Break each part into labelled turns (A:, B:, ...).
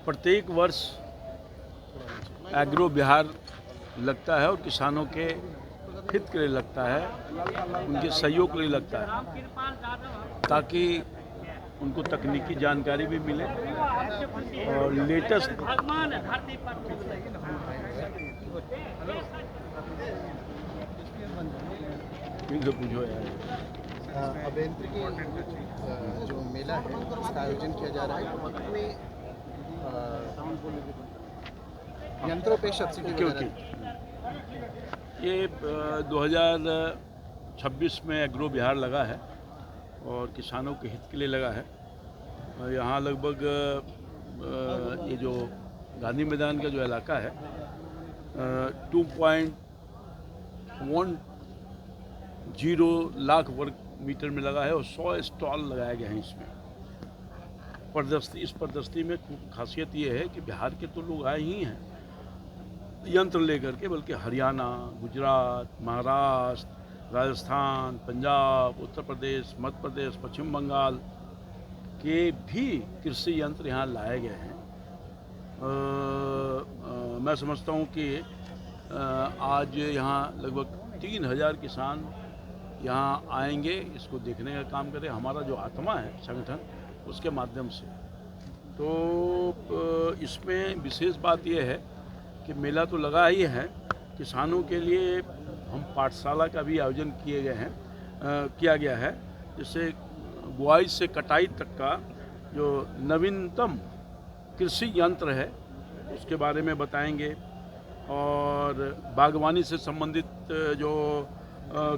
A: प्रत्येक वर्ष एग्रो बिहार लगता है और किसानों के हित के लिए लगता है, उनके सहयोग के लिए लगता है, ताकि उनको तकनीकी जानकारी भी मिले और लेटेस्ट पूछो यार।
B: अभियांत्रिकी जो मेला है उसका आयोजन किया जा रहा है, कितने यंत्रों पे सब्सिडी
A: क्योंकि ये 2026 में एग्रो बिहार लगा है और किसानों के हित के लिए लगा है। यहाँ लगभग ये जो गांधी मैदान का जो इलाका है 2.10 लाख वर्ग मीटर में लगा है और 100 स्टॉल लगाए गए हैं इसमें। इस प्रदर्शनी में खासियत ये है कि बिहार के तो लोग आए ही हैं यंत्र लेकर के, बल्कि हरियाणा, गुजरात, महाराष्ट्र, राजस्थान, पंजाब, उत्तर प्रदेश, मध्य प्रदेश, पश्चिम बंगाल के भी कृषि यंत्र यहाँ लाए गए हैं। मैं समझता हूँ कि आज यहाँ लगभग 3000 किसान यहाँ आएंगे, इसको देखने का काम करें। हमारा जो आत्मा है संगठन, उसके माध्यम से। तो इसमें विशेष बात यह है कि मेला तो लगा ही है, किसानों के लिए हम पाठशाला का भी आयोजन किया गया है, जिससे बुआई से कटाई तक का जो नवीनतम कृषि यंत्र है उसके बारे में बताएंगे और बागवानी से संबंधित जो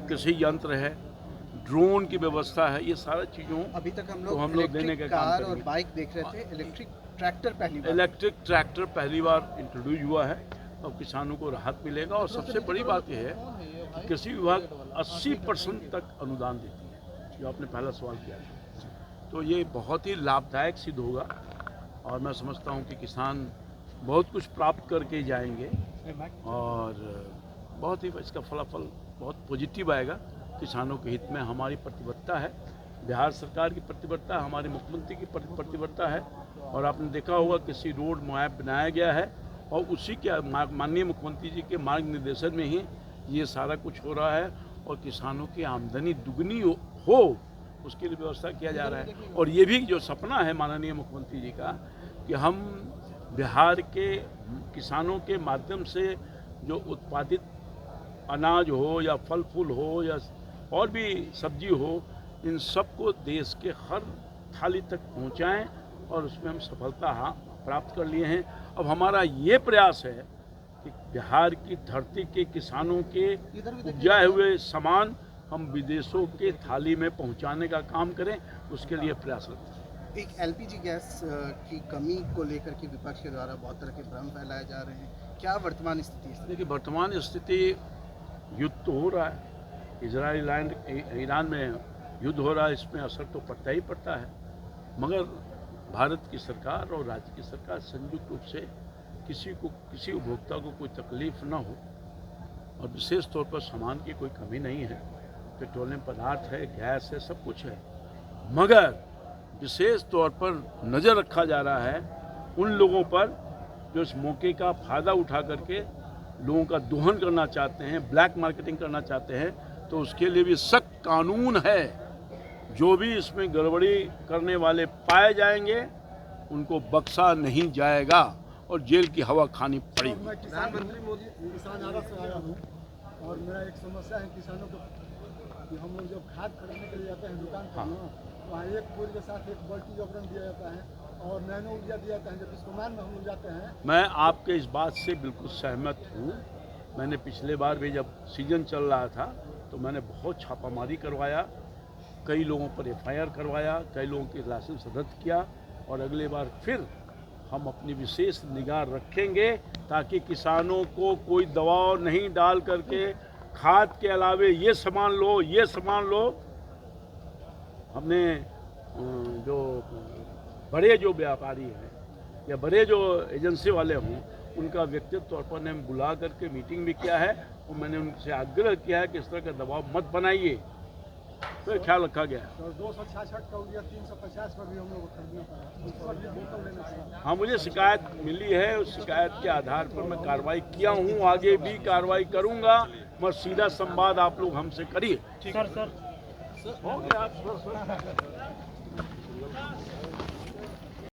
A: कृषि यंत्र है, ड्रोन की व्यवस्था है, ये सारा चीज़ों
B: अभी तक हम
A: लोग देने का काम
B: करेंगे। और बाइक देख रहे थे, इलेक्ट्रिक ट्रैक्टर पहली बार इंट्रोड्यूस हुआ है और किसानों को राहत मिलेगा। और सबसे बड़ी बात यह है कि कृषि विभाग 80% तक अनुदान देती है, जो आपने पहला सवाल किया था। तो ये बहुत ही लाभदायक सिद्ध होगा और मैं समझता हूँ कि किसान बहुत कुछ प्राप्त करके जाएंगे और बहुत ही इसका फलाफल बहुत पॉजिटिव आएगा। किसानों के हित में हमारी प्रतिबद्धता है, बिहार सरकार की प्रतिबद्धता, हमारे मुख्यमंत्री की प्रतिबद्धता है। और आपने देखा होगा किसी रोड मैप बनाया गया है और उसी के माननीय मुख्यमंत्री जी के मार्ग निर्देशन में ही ये सारा कुछ हो रहा है और किसानों की आमदनी दुगनी हो उसके लिए व्यवस्था किया जा रहा है। और ये भी जो सपना है माननीय मुख्यमंत्री जी का कि हम बिहार के किसानों के माध्यम से जो उत्पादित अनाज हो या फल फूल हो या और भी सब्जी हो, इन सबको देश के हर थाली तक पहुंचाएं और उसमें हम सफलता प्राप्त कर लिए हैं। अब हमारा ये प्रयास है कि बिहार की धरती के किसानों के उपजाए हुए सामान हम विदेशों के थाली में पहुंचाने का काम करें, उसके लिए प्रयासरत हैं। एक एलपीजी गैस की कमी को लेकर के विपक्ष के द्वारा बहुत तरह के भ्रम फैलाए जा रहे हैं, क्या वर्तमान स्थिति है?
A: देखिए, वर्तमान स्थिति युद्ध तो हो रहा है, इजराइल ईरान में युद्ध हो रहा है, इसमें असर तो पड़ता ही पड़ता है। मगर भारत की सरकार और राज्य की सरकार संयुक्त रूप से किसी उपभोक्ता को कोई तकलीफ ना हो और विशेष तौर पर सामान की कोई कमी नहीं है, पेट्रोलियम पदार्थ है, गैस है, सब कुछ है। मगर विशेष तौर पर नज़र रखा जा रहा है उन लोगों पर जो इस मौके का फ़ायदा उठा करके लोगों का दोहन करना चाहते हैं, ब्लैक मार्केटिंग करना चाहते हैं। तो उसके लिए भी सख्त कानून है। जो भी इसमें गड़बड़ी करने वाले पाए जाएंगे उनको बख्शा नहीं जाएगा और जेल की हवा खानी पड़ेगी।
C: मैं प्रधानमंत्री मोदी किसान आवास से आया हूँ और मेरा एक समस्या है किसानों को कि हम लोग जब खाद खरीदने के लिए जाते हैं दुकान पर ना, वहाँ एक बोरी के साथ एक बाल्टी जोपरन दिया जाता है और नैनो ऊर्जा दिया जाता है। जब इसको मान में हम लोग जाते हैं,
A: मैं आपके इस बात से बिल्कुल सहमत हूँ। मैंने पिछले बार भी जब सीजन चल रहा था तो मैंने बहुत छापामारी करवाया, कई लोगों पर एफआईआर करवाया, कई लोगों के लाइसेंस रद्द किया और अगले बार फिर हम अपनी विशेष निगाह रखेंगे ताकि किसानों को कोई दबाव नहीं डाल करके खाद के अलावे ये सामान लो। हमने जो बड़े जो व्यापारी हैं या बड़े जो एजेंसी वाले हों उनका व्यक्तिगत तौर पर हमने बुला करके मीटिंग भी किया है और मैंने उनसे आग्रह किया है कि इस तरह का दबाव मत बनाइए। पे ख्याल रखा गया है।
C: तो 266 का हो गया, 350 पर भी हम लोग को खरीदना पड़ा, उस पर भी बोतल लेना पड़ा।
A: हाँ, मुझे शिकायत मिली है, उस शिकायत के आधार पर मैं कार्रवाई किया हूँ, आगे भी कार्रवाई करूँगा। मैं सीधा संवाद आप लोग हमसे करिए।
B: सर
A: हो गया।